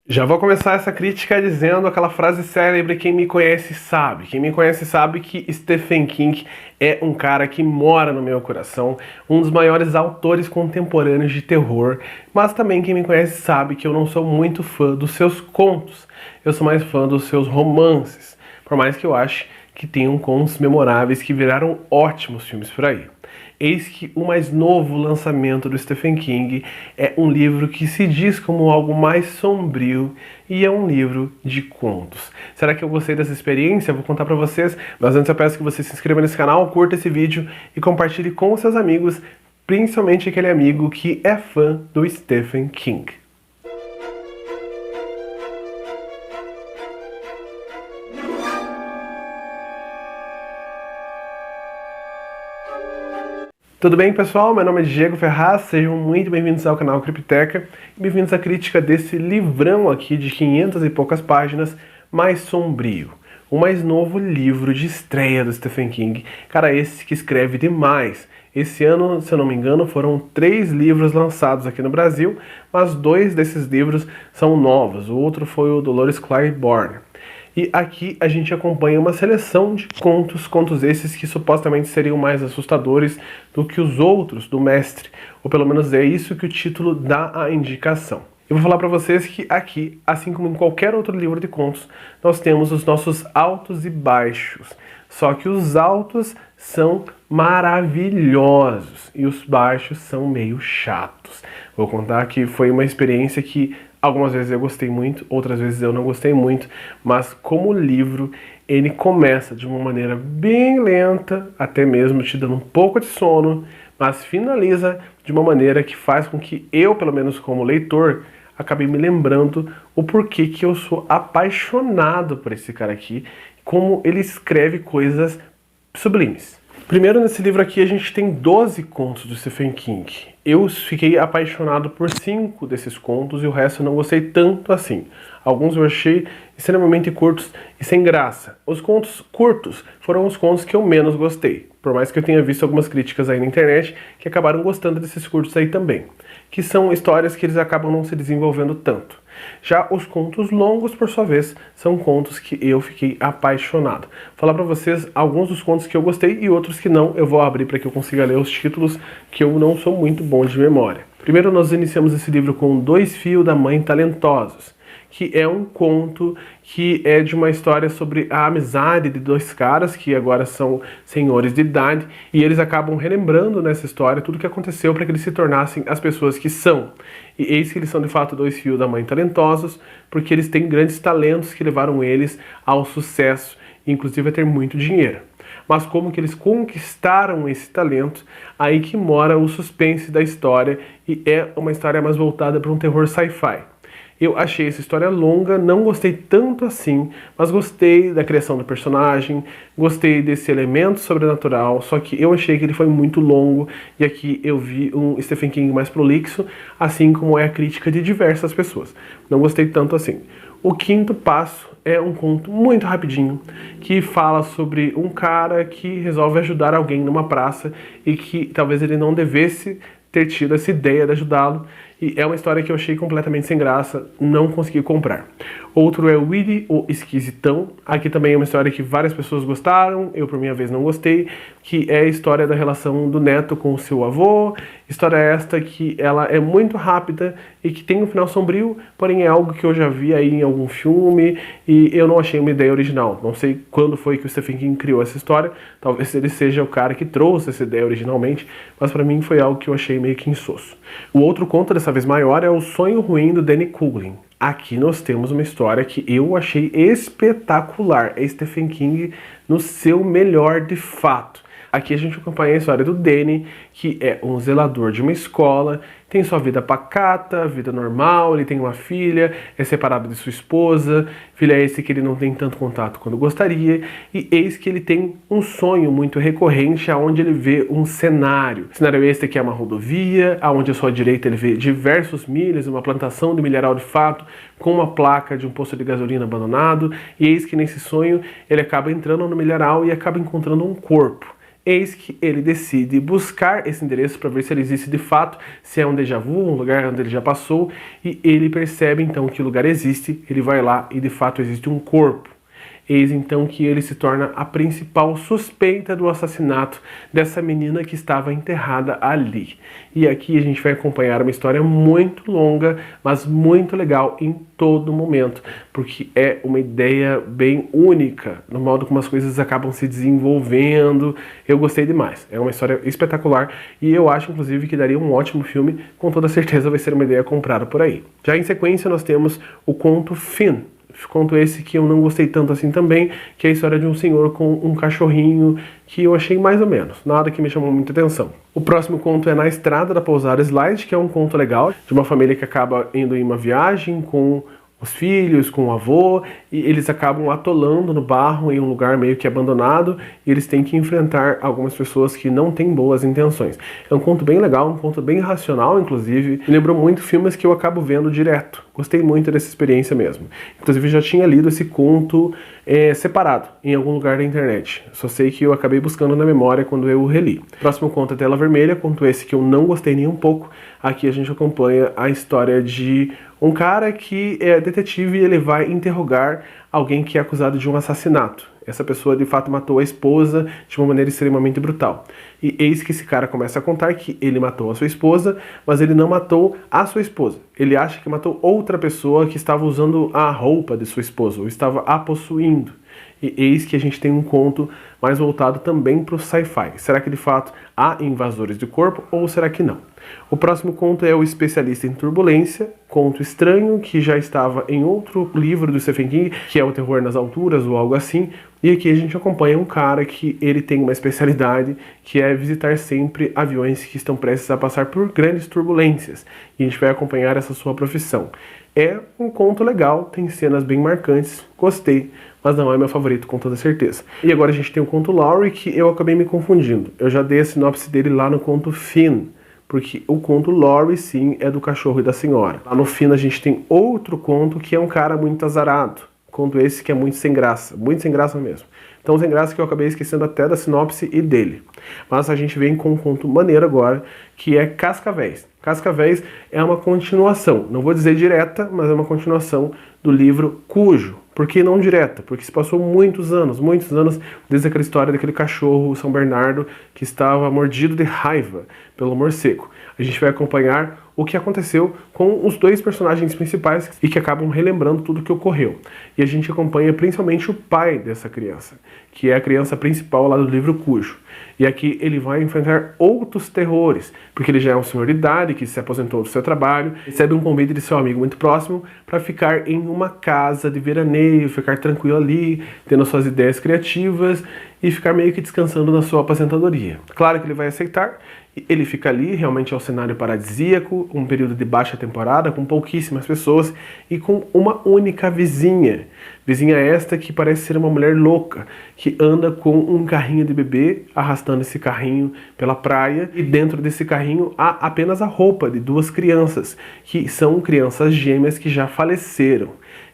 Já vou começar essa crítica dizendo aquela frase célebre: quem me conhece sabe. Quem me conhece sabe que Stephen King é um cara que mora no meu coração, um dos maiores autores contemporâneos de terror, mas também quem me conhece sabe que eu não sou muito fã dos seus contos, eu sou mais fã dos seus romances, por mais que eu ache que tenham contos memoráveis que viraram ótimos filmes por aí. Eis que o mais novo lançamento do Stephen King é um livro que se diz como algo mais sombrio e é um livro de contos. Será que eu gostei dessa experiência? Eu vou contar pra vocês, mas antes eu peço que você se inscreva nesse canal, curta esse vídeo e compartilhe com os seus amigos, principalmente aquele amigo que é fã do Stephen King. Tudo bem, pessoal? Meu nome é Diego Ferraz, sejam muito bem-vindos ao canal Cripteca e bem-vindos à crítica desse livrão aqui de 500 e poucas páginas, mais sombrio. O mais novo livro de estreia do Stephen King. Cara, esse que escreve demais. Esse ano, se eu não me engano, foram 3 livros lançados aqui no Brasil, mas 2 desses livros são novos. O outro foi o Dolores Claiborne. E aqui a gente acompanha uma seleção de contos esses que supostamente seriam mais assustadores do que os outros do mestre, ou pelo menos é isso que o título dá a indicação. Eu vou falar para vocês que aqui, assim como em qualquer outro livro de contos, nós temos os nossos altos e baixos. Só que os altos são maravilhosos e os baixos são meio chatos. Vou contar que foi uma experiência que algumas vezes eu gostei muito, outras vezes eu não gostei muito, mas como livro, ele começa de uma maneira bem lenta, até mesmo te dando um pouco de sono, mas finaliza de uma maneira que faz com que eu, pelo menos como leitor, acabei me lembrando o porquê que eu sou apaixonado por esse cara aqui, como ele escreve coisas sublimes. Primeiro, nesse livro aqui, a gente tem 12 contos do Stephen King. Eu fiquei apaixonado por 5 desses contos e o resto eu não gostei tanto assim. Alguns eu achei extremamente curtos e sem graça. Os contos curtos foram os contos que eu menos gostei, por mais que eu tenha visto algumas críticas aí na internet que acabaram gostando desses curtos aí também, que são histórias que eles acabam não se desenvolvendo tanto. Já os contos longos, por sua vez, são contos que eu fiquei apaixonado. Vou falar pra vocês alguns dos contos que eu gostei e outros que não. Eu vou abrir para que eu consiga ler os títulos, que eu não sou muito bom de memória. Primeiro nós iniciamos esse livro com Dois Fios da Mãe Talentosos, que é um conto que é de uma história sobre a amizade de 2 caras que agora são senhores de idade e eles acabam relembrando nessa história tudo o que aconteceu para que eles se tornassem as pessoas que são. E eis que eles são de fato 2 fios da mãe talentosos, porque eles têm grandes talentos que levaram eles ao sucesso, inclusive a ter muito dinheiro. Mas como que eles conquistaram esse talento, aí que mora o suspense da história e é uma história mais voltada para um terror sci-fi. Eu achei essa história longa, não gostei tanto assim, mas gostei da criação do personagem, gostei desse elemento sobrenatural, só que eu achei que ele foi muito longo e aqui eu vi um Stephen King mais prolixo, assim como é a crítica de diversas pessoas. Não gostei tanto assim. O Quinto Passo é um conto muito rapidinho, que fala sobre um cara que resolve ajudar alguém numa praça e que talvez ele não devesse ter tido essa ideia de ajudá-lo, e é uma história que eu achei completamente sem graça, não consegui comprar. Outro é Willy, o Esquisitão. Aqui também é uma história que várias pessoas gostaram, eu por minha vez não gostei, que é a história da relação do neto com o seu avô. História esta que ela é muito rápida e que tem um final sombrio, porém é algo que eu já vi aí em algum filme e eu não achei uma ideia original. Não sei quando foi que o Stephen King criou essa história, talvez ele seja o cara que trouxe essa ideia originalmente, mas pra mim foi algo que eu achei meio que insosso. O outro conto, dessa vez maior, é O Sonho Ruim do Danny Coughlin. Aqui nós temos uma história que eu achei espetacular. É Stephen King no seu melhor de fato. Aqui a gente acompanha a história do Danny, que é um zelador de uma escola, tem sua vida pacata, vida normal, ele tem uma filha, é separado de sua esposa, filha esse que ele não tem tanto contato quanto gostaria, e eis que ele tem um sonho muito recorrente aonde ele vê um cenário. Cenário este que é uma rodovia, aonde à sua direita ele vê diversos milhas, uma plantação de milharal de fato, com uma placa de um posto de gasolina abandonado, e eis que nesse sonho ele acaba entrando no milharal e acaba encontrando um corpo. Eis que ele decide buscar esse endereço para ver se ele existe de fato, se é um déjà vu, um lugar onde ele já passou, e ele percebe então que o lugar existe, ele vai lá e de fato existe um corpo. Eis então que ele se torna a principal suspeita do assassinato dessa menina que estava enterrada ali. E aqui a gente vai acompanhar uma história muito longa, mas muito legal em todo momento, porque é uma ideia bem única no modo como as coisas acabam se desenvolvendo. Eu gostei demais, é uma história espetacular e eu acho inclusive que daria um ótimo filme, com toda certeza vai ser uma ideia comprada por aí. Já em sequência nós temos o conto Finn. Conto esse que eu não gostei tanto assim também, que é a história de um senhor com um cachorrinho que eu achei mais ou menos, nada que me chamou muita atenção. O próximo conto é Na Estrada da Pousada Slide, que é um conto legal, de uma família que acaba indo em uma viagem com os filhos, com o avô, e eles acabam atolando no barro em um lugar meio que abandonado, e eles têm que enfrentar algumas pessoas que não têm boas intenções. É um conto bem legal, um conto bem racional, inclusive, me lembrou muito filmes que eu acabo vendo direto. Gostei muito dessa experiência mesmo. Inclusive, já tinha lido esse conto separado, em algum lugar da internet. Só sei que eu acabei buscando na memória quando eu o reli. Próximo conto é Tela Vermelha, conto esse que eu não gostei nem um pouco. Aqui a gente acompanha a história de um cara que é detetive e ele vai interrogar alguém que é acusado de um assassinato. Essa pessoa de fato matou a esposa de uma maneira extremamente brutal. E eis que esse cara começa a contar que ele matou a sua esposa, mas ele não matou a sua esposa. Ele acha que matou outra pessoa que estava usando a roupa de sua esposa, ou estava a possuindo. E eis que a gente tem um conto mais voltado também para o sci-fi. Será que de fato há invasores de corpo ou será que não? O próximo conto é O Especialista em Turbulência, conto estranho que já estava em outro livro do Stephen King, que é O Terror nas Alturas ou algo assim. E aqui a gente acompanha um cara que ele tem uma especialidade que é visitar sempre aviões que estão prestes a passar por grandes turbulências. E a gente vai acompanhar essa sua profissão. É um conto legal, tem cenas bem marcantes, gostei, mas não é meu favorito com toda certeza. E agora a gente tem o conto Laurie, que eu acabei me confundindo. Eu já dei a sinopse dele lá no conto Finn, porque o conto Laurie sim é do cachorro e da senhora. Lá no Finn a gente tem outro conto que é um cara muito azarado. Conto esse que é muito sem graça mesmo. Tão sem graça que eu acabei esquecendo até da sinopse e dele. Mas a gente vem com um conto maneiro agora, que é Cascavéis. Cascavéis é uma continuação, não vou dizer direta, mas é uma continuação do livro Cujo. Por que não direta? Porque se passou muitos anos, desde aquela história daquele cachorro, São Bernardo, que estava mordido de raiva pelo morcego. A gente vai acompanhar o que aconteceu com os dois personagens principais e que acabam relembrando tudo o que ocorreu. E a gente acompanha principalmente o pai dessa criança, que é a criança principal lá do livro Cujo. E aqui ele vai enfrentar outros terrores, porque ele já é um senhor de idade que se aposentou do seu trabalho, recebe um convite de seu amigo muito próximo para ficar em uma casa de veraneio, ficar tranquilo ali, tendo suas ideias criativas e ficar meio que descansando na sua aposentadoria. Claro que ele vai aceitar. Ele fica ali, realmente é um cenário paradisíaco, um período de baixa temporada, com pouquíssimas pessoas e com uma única vizinha. Vizinha esta que parece ser uma mulher louca, que anda com um carrinho de bebê, arrastando esse carrinho pela praia, e dentro desse carrinho há apenas a roupa de duas crianças, que são crianças gêmeas que já faleceram.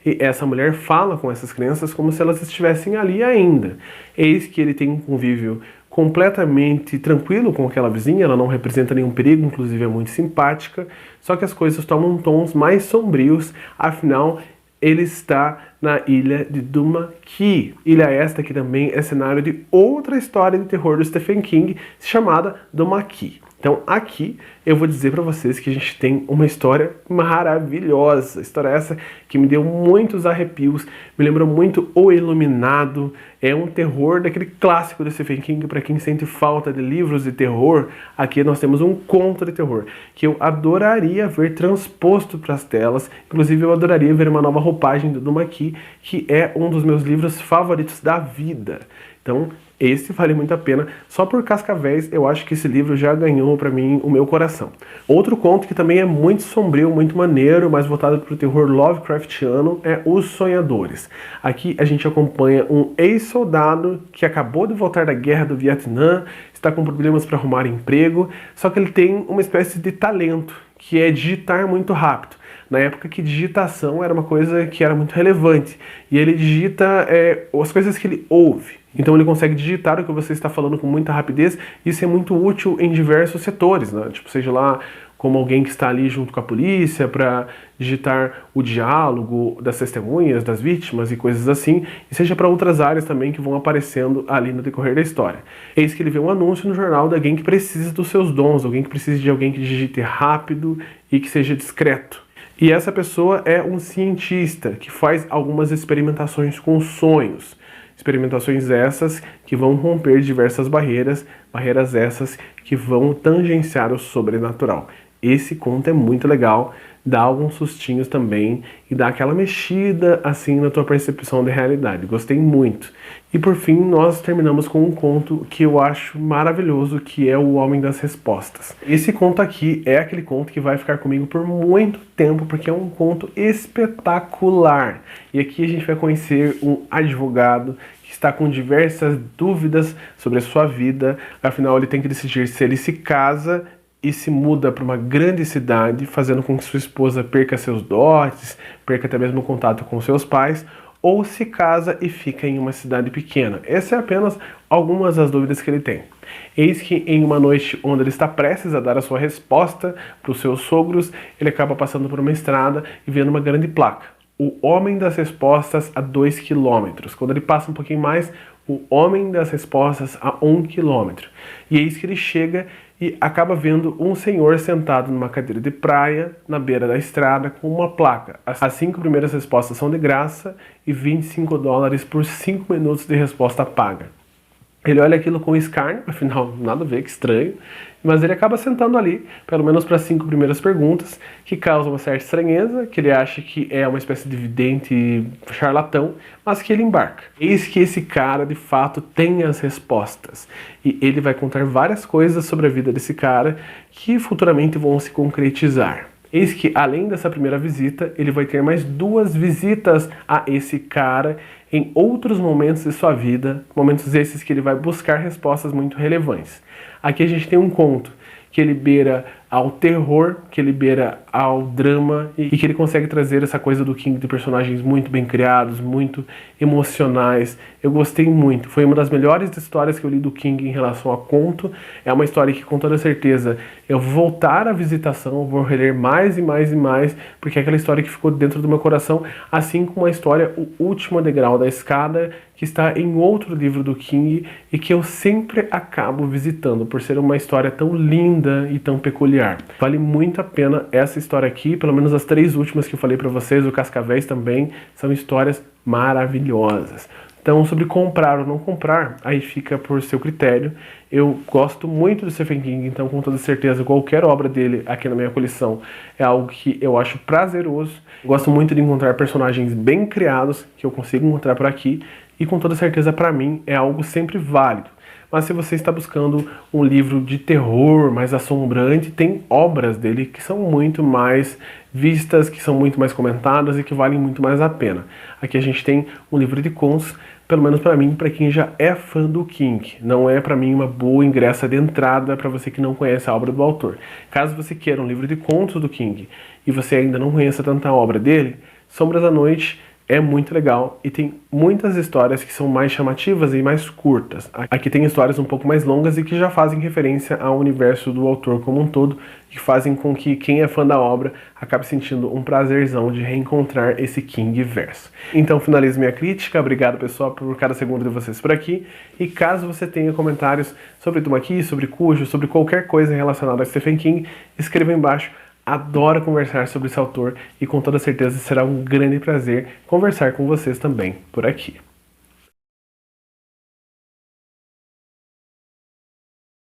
E essa mulher fala com essas crianças como se elas estivessem ali ainda. Eis que ele tem um convívio completamente tranquilo com aquela vizinha, ela não representa nenhum perigo, inclusive é muito simpática, só que as coisas tomam tons mais sombrios, afinal ele está na ilha de Duma-Key. Ilha esta que também é cenário de outra história de terror do Stephen King, chamada Duma-Key. Então aqui eu vou dizer para vocês que a gente tem uma história maravilhosa. História essa que me deu muitos arrepios, me lembrou muito O Iluminado. É um terror daquele clássico do Stephen King, para quem sente falta de livros de terror. Aqui nós temos um conto de terror que eu adoraria ver transposto para as telas. Inclusive eu adoraria ver uma nova roupagem do Duma-Key, que é um dos meus livros favoritos da vida. Então esse vale muito a pena. Só por Cascavéis eu acho que esse livro já ganhou para mim o meu coração. Outro conto que também é muito sombrio, muito maneiro, mais voltado para o terror Lovecraftiano, é Os Sonhadores. Aqui a gente acompanha um ex-soldado que acabou de voltar da guerra do Vietnã, está com problemas para arrumar emprego, só que ele tem uma espécie de talento, que é digitar muito rápido. na época que digitação era uma coisa que era muito relevante. E ele digita as coisas que ele ouve. Então ele consegue digitar o que você está falando com muita rapidez. Isso é muito útil em diversos setores, né? Tipo, seja lá como alguém que está ali junto com a polícia para digitar o diálogo das testemunhas, das vítimas e coisas assim, e seja para outras áreas também que vão aparecendo ali no decorrer da história. Eis que ele vê um anúncio no jornal de alguém que precisa dos seus dons, alguém que precisa de alguém que digite rápido e que seja discreto. E essa pessoa é um cientista que faz algumas experimentações com sonhos. Experimentações essas que vão romper diversas barreiras, barreiras essas que vão tangenciar o sobrenatural. Esse conto é muito legal, dá alguns sustinhos também e dá aquela mexida assim na tua percepção da realidade. Gostei muito. E por fim, nós terminamos com um conto que eu acho maravilhoso, que é O Homem das Respostas. Esse conto aqui é aquele conto que vai ficar comigo por muito tempo, porque é um conto espetacular. E aqui a gente vai conhecer um advogado que está com diversas dúvidas sobre a sua vida. Afinal, ele tem que decidir se ele se casa e se muda para uma grande cidade, fazendo com que sua esposa perca seus dotes, perca até mesmo o contato com seus pais, ou se casa e fica em uma cidade pequena. Essas é apenas algumas das dúvidas que ele tem. Eis que em uma noite onde ele está prestes a dar a sua resposta para os seus sogros, ele acaba passando por uma estrada e vendo uma grande placa. O Homem das Respostas a 2 quilômetros. Quando ele passa um pouquinho mais, o Homem das Respostas a 1 quilômetro. E eis que ele chega e acaba vendo um senhor sentado numa cadeira de praia, na beira da estrada, com uma placa. As 5 primeiras respostas são de graça e $25 por 5 minutos de resposta paga. Ele olha aquilo com escárnio, afinal, nada a ver, que estranho, mas ele acaba sentando ali, pelo menos para as 5 primeiras perguntas, que causam uma certa estranheza, que ele acha que é uma espécie de vidente charlatão, mas que ele embarca. Eis que esse cara, de fato, tem as respostas, e ele vai contar várias coisas sobre a vida desse cara que futuramente vão se concretizar. Eis que, além dessa primeira visita, ele vai ter mais 2 visitas a esse cara em outros momentos de sua vida, momentos esses que ele vai buscar respostas muito relevantes. Aqui a gente tem um conto que ele beira ao terror, que ele beira ao drama e que ele consegue trazer essa coisa do King de personagens muito bem criados, muito emocionais. Eu gostei muito. Foi uma das melhores histórias que eu li do King em relação a conto. É uma história que com toda certeza eu vou voltar à visitação, vou reler mais e mais e mais, porque é aquela história que ficou dentro do meu coração, assim como a história O Último Degrau da Escada, que está em outro livro do King e que eu sempre acabo visitando, por ser uma história tão linda e tão peculiar. Vale muito a pena essa história aqui, pelo menos as 3 últimas que eu falei para vocês, o Cascavéis também, são histórias maravilhosas. Então, sobre comprar ou não comprar, aí fica por seu critério. Eu gosto muito do Stephen King, então com toda certeza qualquer obra dele aqui na minha coleção é algo que eu acho prazeroso. Gosto muito de encontrar personagens bem criados, que eu consigo encontrar por aqui, e com toda certeza para mim é algo sempre válido. Mas se você está buscando um livro de terror mais assombrante, tem obras dele que são muito mais vistas, que são muito mais comentadas e que valem muito mais a pena. Aqui a gente tem um livro de contos, pelo menos para mim, para quem já é fã do King. Não é para mim uma boa ingressa de entrada para você que não conhece a obra do autor. Caso você queira um livro de contos do King e você ainda não conheça tanta obra dele, Sombras da Noite é muito legal e tem muitas histórias que são mais chamativas e mais curtas. Aqui tem histórias um pouco mais longas e que já fazem referência ao universo do autor como um todo, que fazem com que quem é fã da obra acabe sentindo um prazerzão de reencontrar esse King verso. Então finalizo minha crítica, obrigado pessoal por cada segundo de vocês por aqui, e caso você tenha comentários sobre Tamaki, sobre Cujo, sobre qualquer coisa relacionada a Stephen King, escreva embaixo. Adoro conversar sobre esse autor e com toda certeza será um grande prazer conversar com vocês também por aqui.